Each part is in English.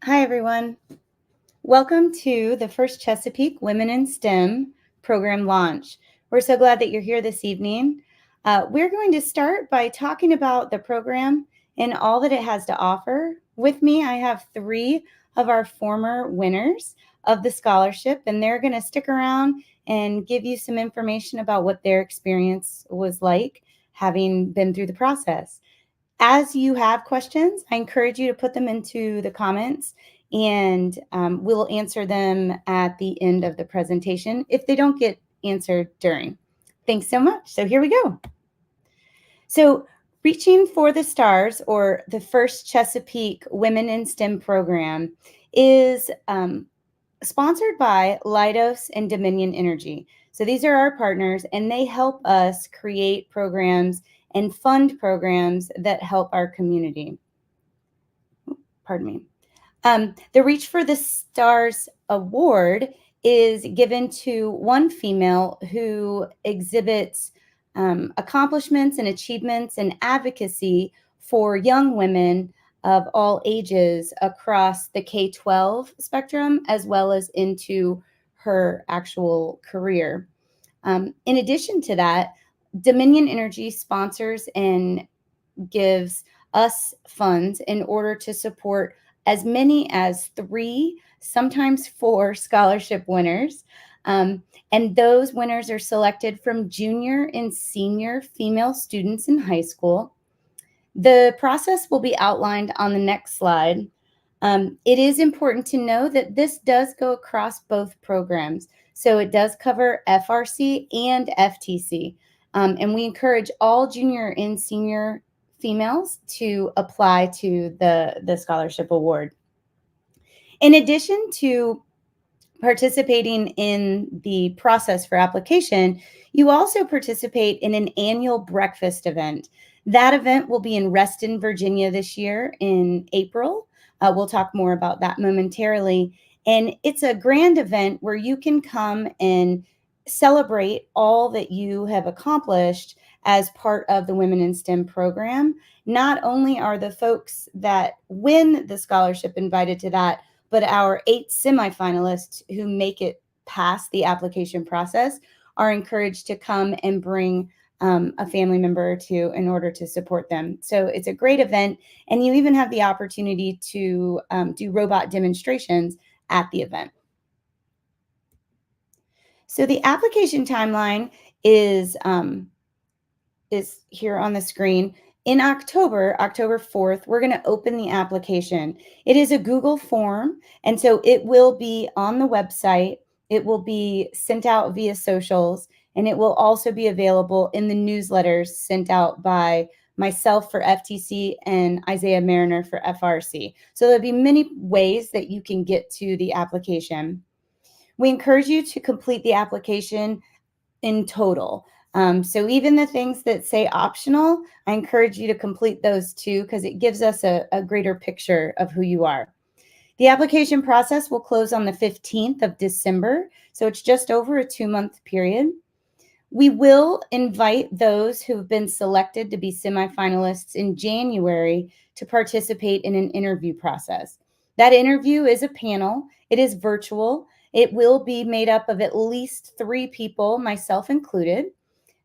Hi, everyone. Welcome to the first Chesapeake Women in STEM program launch. We're so glad that you're here this evening. We're going to start by talking about the program and all that it has to offer. With me, I have three of our former winners of the scholarship, and they're going to stick around and give you some information about what their experience was like having been through the process. As you have questions, I encourage you to put them into the comments and we'll answer them at the end of the presentation if they don't get answered during. Thanks so much. So here we go. So Reaching for the Stars, or the first Chesapeake Women in STEM program, is sponsored by Leidos and Dominion Energy. So these are our partners, and they help us create programs and fund programs that help our community. Pardon me. The Reach for the Stars Award is given to one female who exhibits accomplishments and achievements and advocacy for young women of all ages across the K-12 spectrum, as well as into her actual career. In addition to that, Dominion Energy sponsors and gives us funds in order to support as many as 3, sometimes 4 scholarship winners. And those winners are selected from junior and senior female students in high school. The process will be outlined on the next slide. It is important to know that this does go across both programs. So it does cover FRC and FTC. And we encourage all junior and senior females to apply to the scholarship award. In addition to participating in the process for application, you also participate in an annual breakfast event. That event will be in Reston, Virginia this year in April. We'll talk more about that momentarily. And it's a grand event where you can come and celebrate all that you have accomplished as part of the Women in STEM program. Not only are the folks that win the scholarship invited to that, but our 8 semifinalists who make it past the application process are encouraged to come and bring a family member or two in order to support them. So it's a great event, and you even have the opportunity to do robot demonstrations at the event. So the application timeline is here on the screen. In October 4th, we're going to open the application. It is a Google form, and so it will be on the website. It will be sent out via socials, and it will also be available in the newsletters sent out by myself for FTC and Isaiah Mariner for FRC. So there'll be many ways that you can get to the application. We encourage you to complete the application in total. So even the things that say optional, I encourage you to complete those too, because it gives us a greater picture of who you are. The application process will close on the 15th of December, so it's just over a 2-month period. We will invite those who have been selected to be semifinalists in January to participate in an interview process. That interview is a panel. It is virtual. It will be made up of at least 3 people, myself included.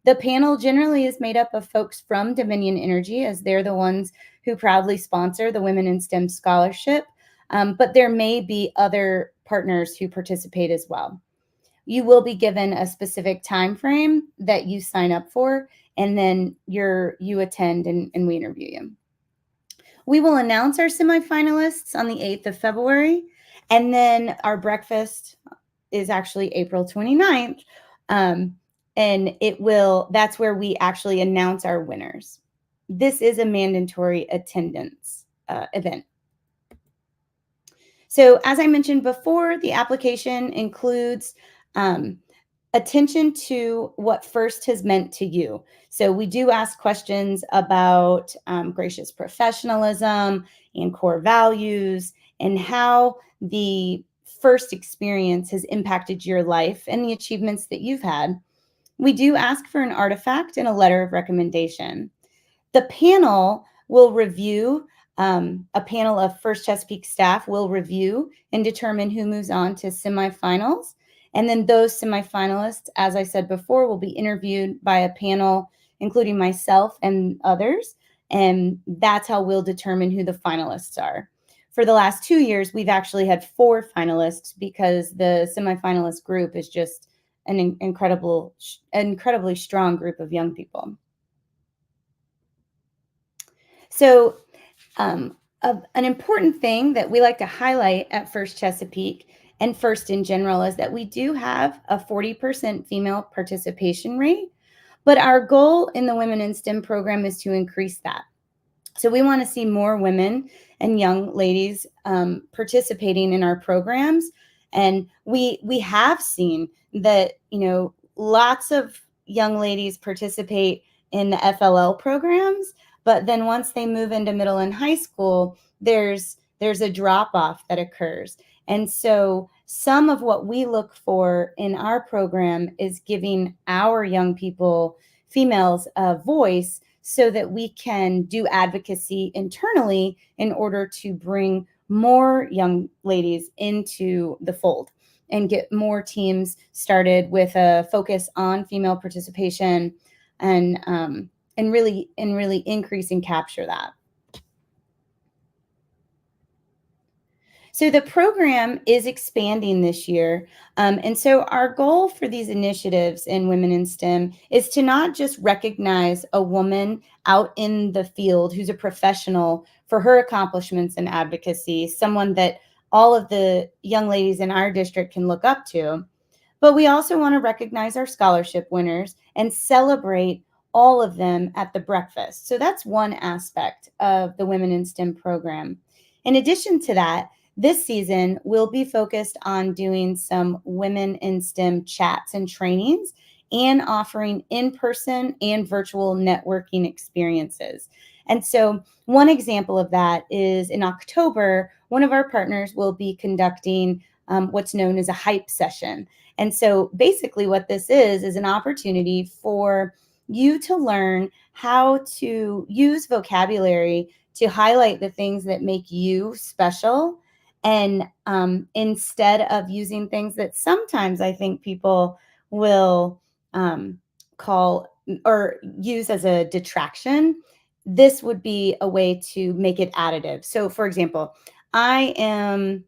The panel generally is made up of folks from Dominion Energy, as they're the ones who proudly sponsor the Women in STEM Scholarship, but there may be other partners who participate as well. You will be given a specific time frame that you sign up for, and then you attend and we interview you. We will announce our semifinalists on the 8th of February, and then our breakfast is actually April 29th. And that's where we actually announce our winners. This is a mandatory attendance event. So as I mentioned before, the application includes attention to what FIRST has meant to you. So we do ask questions about gracious professionalism and core values, and how the FIRST experience has impacted your life and the achievements that you've had. We do ask for an artifact and a letter of recommendation. The panel will review A panel of First Chesapeake staff will review and determine who moves on to semifinals. And then those semifinalists, as I said before, will be interviewed by a panel, including myself and others. And that's how we'll determine who the finalists are. For the last 2 years, we've actually had 4 finalists because the semifinalist group is just an incredibly strong group of young people. So an important thing that we like to highlight at First Chesapeake and First in general is that we do have a 40% female participation rate, but our goal in the Women in STEM program is to increase that. So we want to see more women and young ladies participating in our programs. And we have seen that, lots of young ladies participate in the FLL programs, but then once they move into middle and high school, there's a drop off that occurs. And so some of what we look for in our program is giving our young people, females, a voice so that we can do advocacy internally in order to bring more young ladies into the fold and get more teams started with a focus on female participation and really increase and capture that. So the program is expanding this year. And so our goal for these initiatives in Women in STEM is to not just recognize a woman out in the field who's a professional for her accomplishments and advocacy, someone that all of the young ladies in our district can look up to, but we also want to recognize our scholarship winners and celebrate all of them at the breakfast. So that's one aspect of the Women in STEM program. In addition to that, this season, we'll be focused on doing some Women in STEM chats and trainings and offering in-person and virtual networking experiences. And so one example of that is in October, one of our partners will be conducting what's known as a hype session. And so basically what this is an opportunity for you to learn how to use vocabulary to highlight the things that make you special. And instead of using things that sometimes I think people will call or use as a detraction, this would be a way to make it additive. So for example, I'm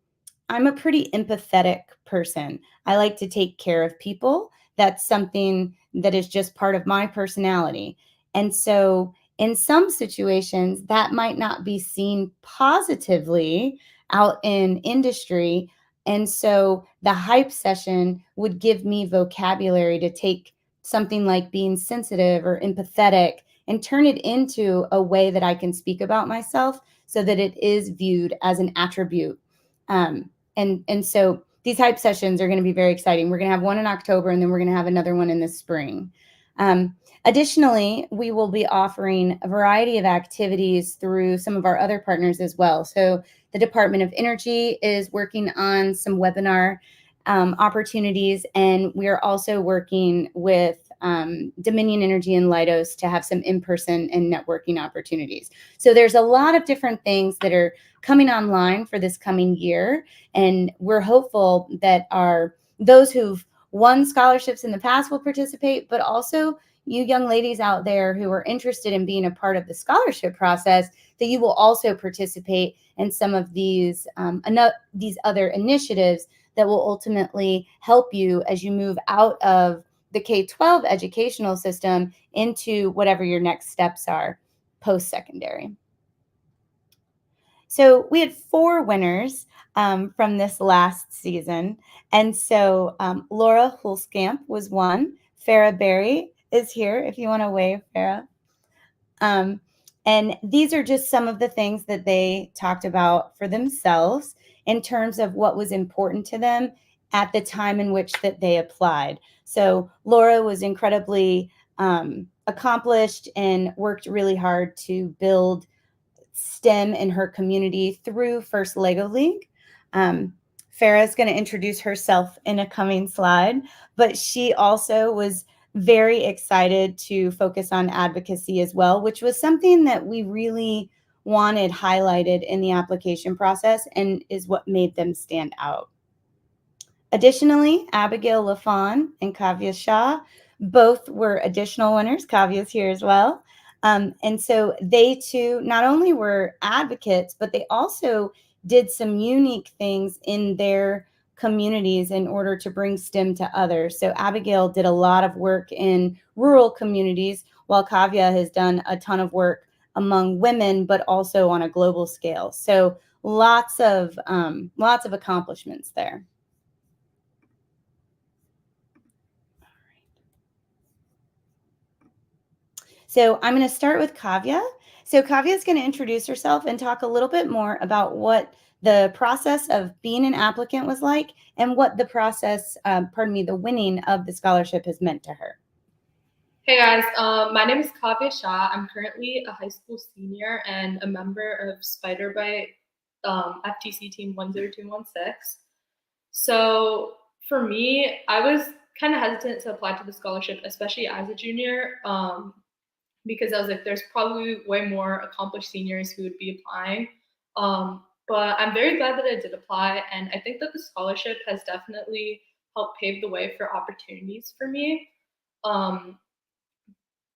a pretty empathetic person. I like to take care of people. That's something that is just part of my personality. And so in some situations, that might not be seen positively out in industry. And so the hype session would give me vocabulary to take something like being sensitive or empathetic and turn it into a way that I can speak about myself so that it is viewed as an attribute. And so these hype sessions are going to be very exciting. We're going to have one in October, and then we're going to have another one in the spring. Additionally, we will be offering a variety of activities through some of our other partners as well. So the Department of Energy is working on some webinar opportunities, and we are also working with Dominion Energy and Leidos to have some in-person and networking opportunities. So there's a lot of different things that are coming online for this coming year, and we're hopeful that those who've won scholarships in the past will participate, but also you young ladies out there who are interested in being a part of the scholarship process, that you will also participate in some of these other initiatives that will ultimately help you as you move out of the K-12 educational system into whatever your next steps are post-secondary. So we had 4 winners from this last season. And so Laura Hulskamp was one. Farah Berry is here if you want to wave, Farah. And these are just some of the things that they talked about for themselves in terms of what was important to them at the time in which that they applied. So Laura was incredibly accomplished and worked really hard to build STEM in her community through First Lego League. Farah is going to introduce herself in a coming slide, but she also was very excited to focus on advocacy as well, which was something that we really wanted highlighted in the application process and is what made them stand out. Additionally, Abigail Lafon and Kavya Shah both were additional winners. Kavya's here as well. And so they too not only were advocates, but they also did some unique things in their communities in order to bring STEM to others. So Abigail did a lot of work in rural communities, while Kavya has done a ton of work among women, but also on a global scale. So lots of accomplishments there. So I'm going to start with Kavya. So Kavya is going to introduce herself and talk a little bit more about what the process of being an applicant was like and what the process, the winning of the scholarship has meant to her. Hey guys, my name is Kavya Shah. I'm currently a high school senior and a member of Spider Bite FTC Team 10216. So for me, I was kind of hesitant to apply to the scholarship, especially as a junior, because I was like, there's probably way more accomplished seniors who would be applying. But I'm very glad that I did apply, and I think that the scholarship has definitely helped pave the way for opportunities for me. Um,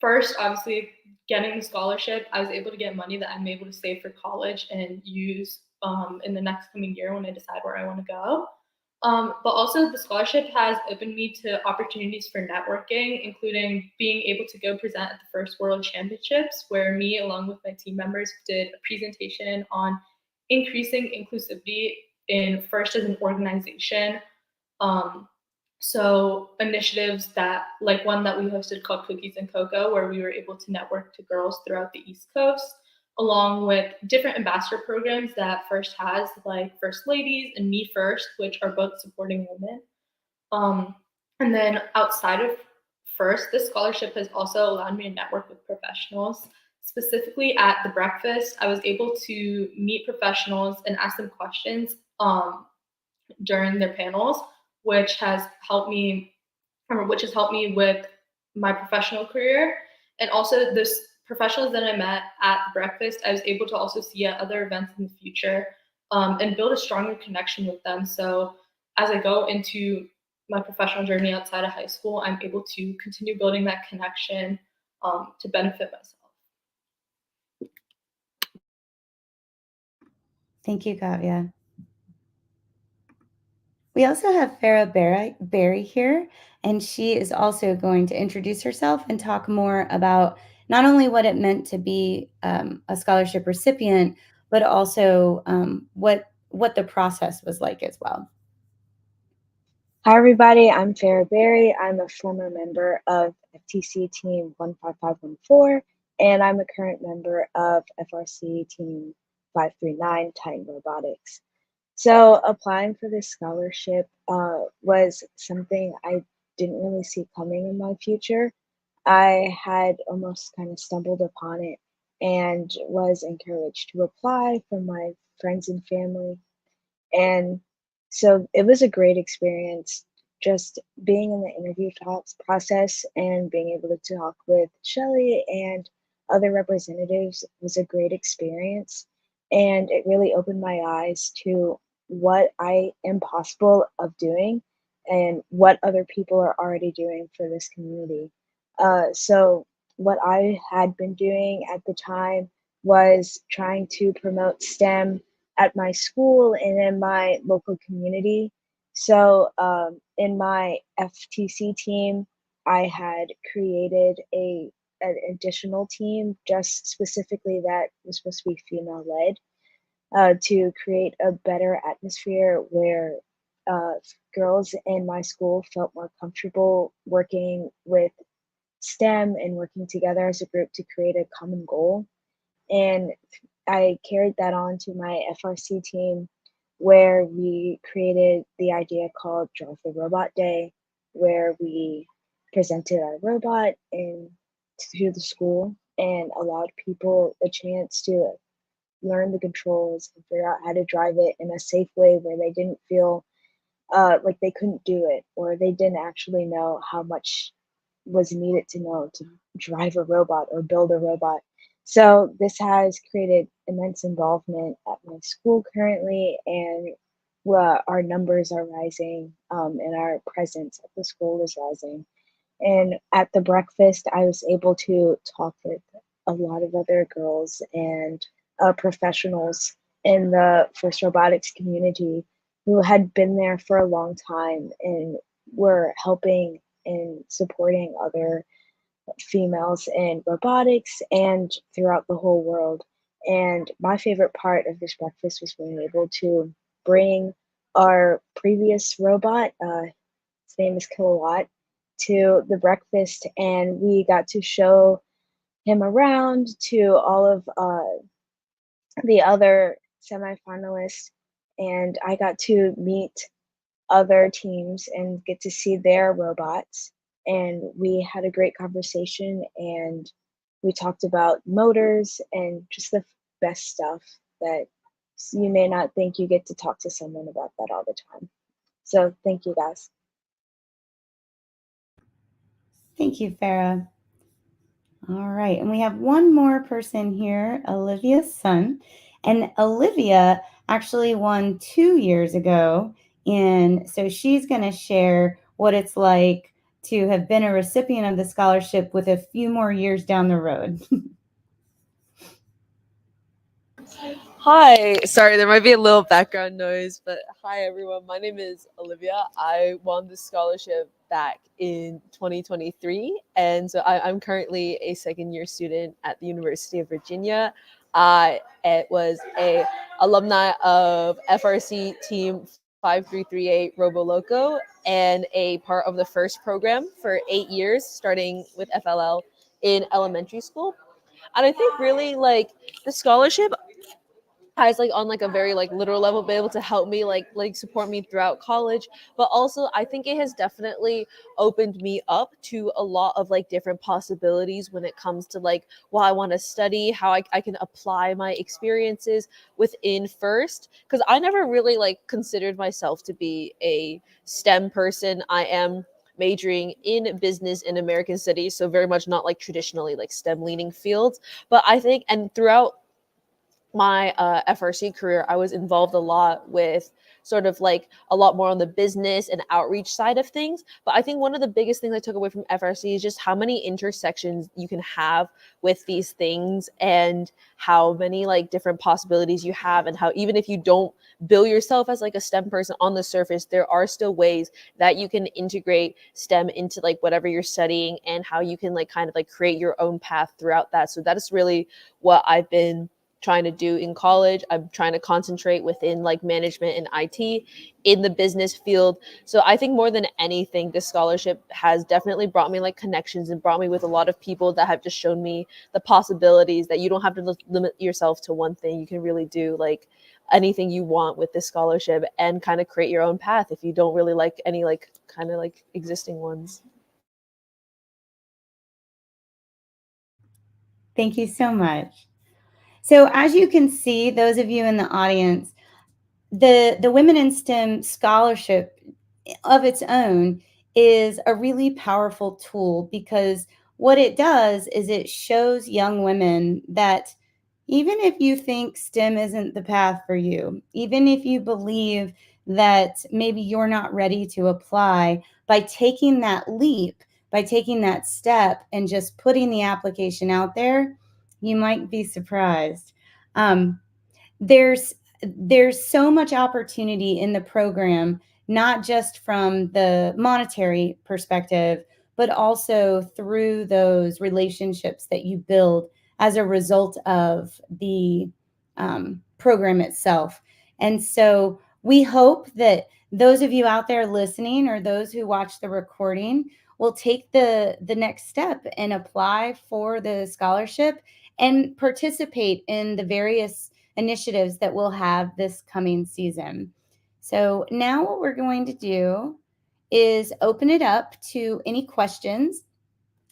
First, obviously, getting the scholarship, I was able to get money that I'm able to save for college and use in the next coming year when I decide where I want to go. But also, the scholarship has opened me to opportunities for networking, including being able to go present at the first World Championships, where me, along with my team members, did a presentation on increasing inclusivity in first as an organization. Um, so initiatives that, like one that we hosted called Cookies and Cocoa, where we were able to network to girls throughout the East Coast, along with different ambassador programs that First has, like First Ladies and Me First, which are both supporting women. Um, and then outside of First, this scholarship has also allowed me to network with professionals. Specifically at the breakfast, I was able to meet professionals and ask them questions during their panels, which has helped me, or which has helped me with my professional career. And also, this professionals that I met at the breakfast, I was able to also see at other events in the future, and build a stronger connection with them. So as I go into my professional journey outside of high school, I'm able to continue building that connection to benefit myself. Thank you, Kavya. We also have Farah Berry here, and she is also going to introduce herself and talk more about not only what it meant to be a scholarship recipient, but also what the process was like as well. Hi, everybody. I'm Farah Berry. I'm a former member of FTC Team 15514, and I'm a current member of FRC Team 539, Titan Robotics. So applying for this scholarship was something I didn't really see coming in my future. I had almost kind of stumbled upon it and was encouraged to apply from my friends and family. And so it was a great experience just being in the interview talks process and being able to talk with Shelly and other representatives was a great experience. And it really opened my eyes to what I am possible of doing and what other people are already doing for this community. So, what I had been doing at the time was trying to promote STEM at my school and in my local community. So in my FTC team, I had created an additional team just specifically that was supposed to be female led to create a better atmosphere where uh, girls in my school felt more comfortable working with STEM and working together as a group to create a common goal. And I carried that on to my FRC team where we created the idea called Drive the Robot Day, where we presented our robot to the school and allowed people a chance to learn the controls and figure out how to drive it in a safe way where they didn't feel like they couldn't do it or they didn't actually know how much was needed to know to drive a robot or build a robot. So this has created immense involvement at my school currently, and our numbers are rising, and our presence at the school is rising. And at the breakfast, I was able to talk with a lot of other girls and professionals in the first robotics community who had been there for a long time and were helping and supporting other females in robotics and throughout the whole world. And my favorite part of this breakfast was being able to bring our previous robot, his name is Kilowatt, to the breakfast, and we got to show him around to all of the other semifinalists, and I got to meet other teams and get to see their robots. And we had a great conversation, and we talked about motors and just the best stuff that you may not think you get to talk to someone about that all the time. So thank you guys. Thank you, Farah. All right. And we have one more person here, Olivia's son. And Olivia actually won 2 years ago. And so she's going to share what it's like to have been a recipient of the scholarship with a few more years down the road. Hi, sorry, there might be a little background noise, but hi everyone. My name is Olivia. I won the scholarship back in 2023, and so I'm currently a second-year student at the University of Virginia. It was a alumni of FRC Team 5338 Robo Loco and a part of the first program for 8 years, starting with FLL in elementary school. And I think really like the scholarship has like on like a very like literal level been able to help me like support me throughout college, but also I think it has definitely opened me up to a lot of like different possibilities when it comes to like what I want to study, how I can apply my experiences within first, because I never really like considered myself to be a STEM person. I am majoring in business and American studies, so very much not like traditionally like STEM leaning fields. But I think, and throughout my FRC career, I was involved a lot with sort of like a lot more on the business and outreach side of things. But I think one of the biggest things I took away from FRC is just how many intersections you can have with these things and how many like different possibilities you have, and how even if you don't bill yourself as like a STEM person on the surface, there are still ways that you can integrate STEM into like whatever you're studying, and how you can like kind of like create your own path throughout that. So that is really what I've been trying to do in college. I'm trying to concentrate within like management and IT in the business field. So I think more than anything, this scholarship has definitely brought me like connections and brought me with a lot of people that have just shown me the possibilities, that you don't have to limit yourself to one thing. You can really do like anything you want with this scholarship and kind of create your own path if you don't really like any like kind of like existing ones. Thank you so much. So as you can see, those of you in the audience, the Women in STEM scholarship of its own is a really powerful tool, because what it does is it shows young women that even if you think STEM isn't the path for you, even if you believe that maybe you're not ready to apply, by taking that leap, by taking that step and just putting the application out there, you might be surprised. Um, there's there's so much opportunity in the program, not just from the monetary perspective, but also through those relationships that you build as a result of the program itself. And so we hope that those of you out there listening, or those who watch the recording, will take the next step and apply for the scholarship and participate in the various initiatives that we'll have this coming season. So now what we're going to do is open it up to any questions.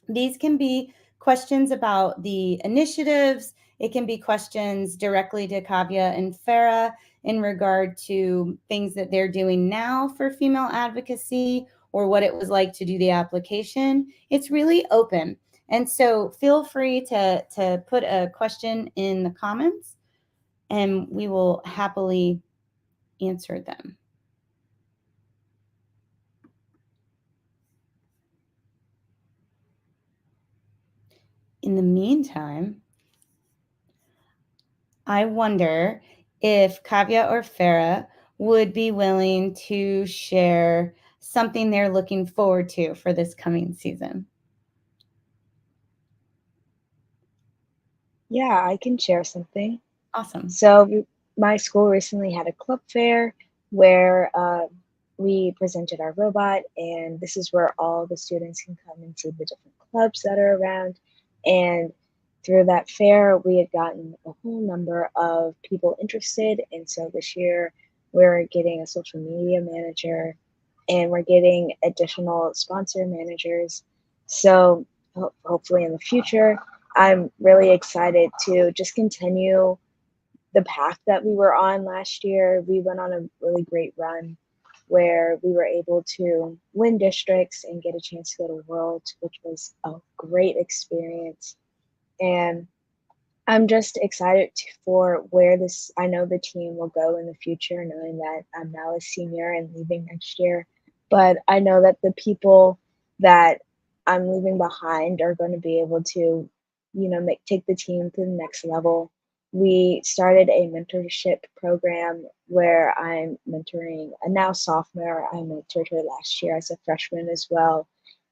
These can be questions about the initiatives. It can be questions directly to Kavya and Farah in regard to things that they're doing now for female advocacy, or what it was like to do the application. It's really open. And so feel free to put a question in the comments and we will happily answer them. In the meantime, I wonder if Kavya or Farah would be willing to share something they're looking forward to for this coming season. Yeah, I can share something. Awesome. So my school recently had a club fair where we presented our robot, and this is where all the students can come and see the different clubs that are around. And through that fair, we had gotten a whole number of people interested. And so this year, we're getting a social media manager and we're getting additional sponsor managers. So hopefully in the future, I'm really excited to just continue the path that we were on last year. We went on a really great run where we were able to win districts and get a chance to go to Worlds, which was a great experience. And I'm just excited for where this, I know the team will go in the future, knowing that I'm now a senior and leaving next year. But I know that the people that I'm leaving behind are going to be able to, take the team to the next level. We started a mentorship program where I'm mentoring a now sophomore. I mentored her last year as a freshman as well.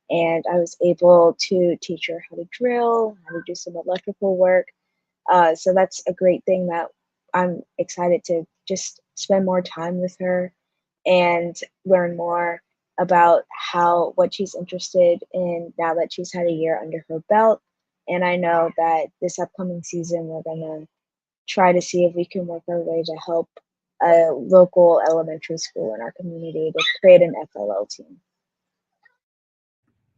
And I was able to teach her how to drill, how to do some electrical work. So that's a great thing that I'm excited to just spend more time with her and learn more about what she's interested in now that she's had a year under her belt. And I know that this upcoming season, we're going to try to see if we can work our way to help a local elementary school in our community to create an FLL team.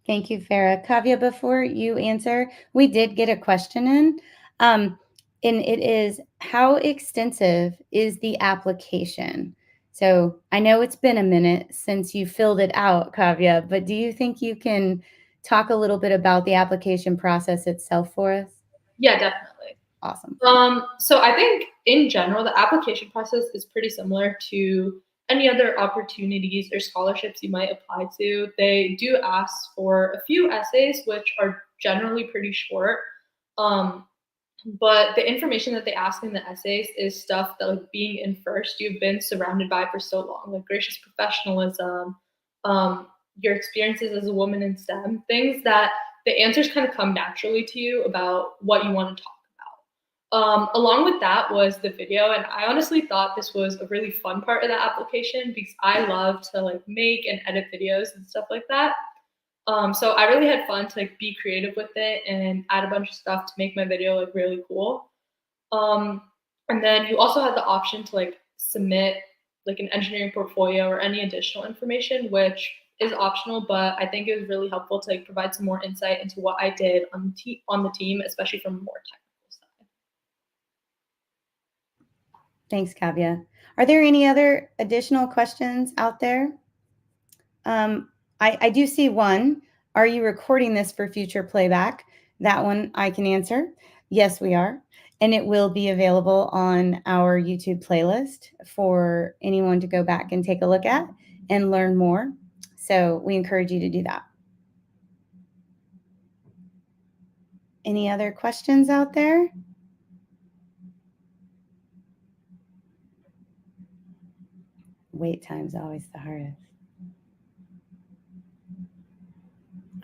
Thank you, Farah. Kavya, before you answer, we did get a question in. And it is, how extensive is the application? So I know it's been a minute since you filled it out, Kavya, but do you think you can talk a little bit about the application process itself for us? Yeah, definitely. Awesome. So I think in general, the application process is pretty similar to any other opportunities or scholarships you might apply to. They do ask for a few essays, which are generally pretty short. But the information that they ask in the essays is stuff that, like, being in first, you've been surrounded by for so long, like gracious professionalism, your experiences as a woman in STEM, things that the answers kind of come naturally to you about what you want to talk about. Along with that was the video, and I honestly thought this was a really fun part of the application because I love to like make and edit videos and stuff like that. So I really had fun to like be creative with it and add a bunch of stuff to make my video like really cool. And then you also had the option to like submit like an engineering portfolio or any additional information, which is optional, but I think it was really helpful to like provide some more insight into what I did on the team, especially from a more technical side. Thanks, Kavya. Are there any other additional questions out there? I do see one. Are you recording this for future playback? That one I can answer. Yes, we are. And it will be available on our YouTube playlist for anyone to go back and take a look at and learn more. So we encourage you to do that. Any other questions out there? Wait time's always the hardest.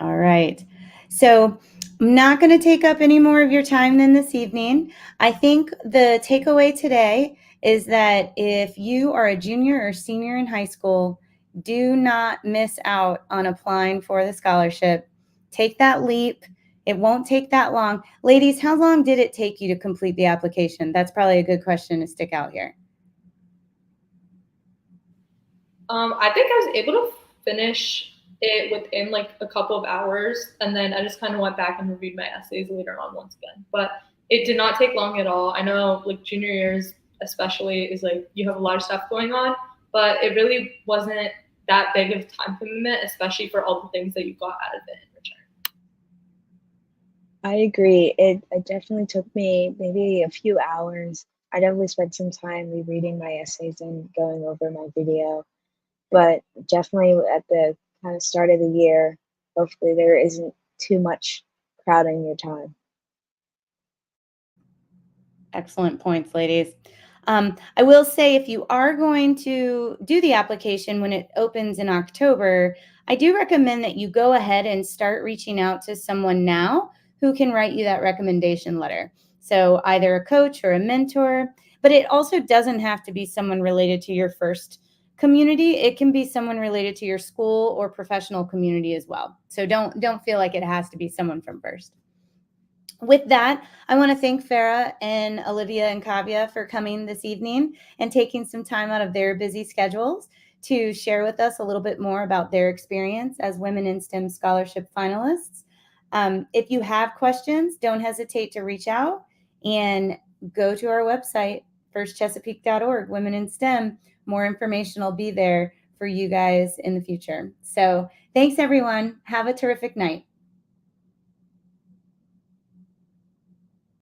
All right. So I'm not going to take up any more of your time than this evening. I think the takeaway today is that if you are a junior or senior in high school, do not miss out on applying for the scholarship. Take that leap. It won't take that long. Ladies, how long did it take you to complete the application? That's probably a good question to stick out here. I think I was able to finish it within like a couple of hours, and then I just kind of went back and reviewed my essays later on once again. But it did not take long at all. I know like junior years especially is like you have a lot of stuff going on, but it really wasn't that big of a time commitment, especially for all the things that you got out of it in return. I agree. It definitely took me maybe a few hours. I definitely spent some time rereading my essays and going over my video, but definitely at the kind of start of the year, hopefully there isn't too much crowding your time. Excellent points, ladies. I will say if you are going to do the application when it opens in October, I do recommend that you go ahead and start reaching out to someone now who can write you that recommendation letter. So either a coach or a mentor, but it also doesn't have to be someone related to your first community. It can be someone related to your school or professional community as well. So don't feel like it has to be someone from first. With that, I want to thank Farah and Olivia and Kavya for coming this evening and taking some time out of their busy schedules to share with us a little bit more about their experience as Women in STEM Scholarship finalists. If you have questions, don't hesitate to reach out and go to our website, firstchesapeake.org, Women in STEM. More information will be there for you guys in the future. So thanks, everyone. Have a terrific night.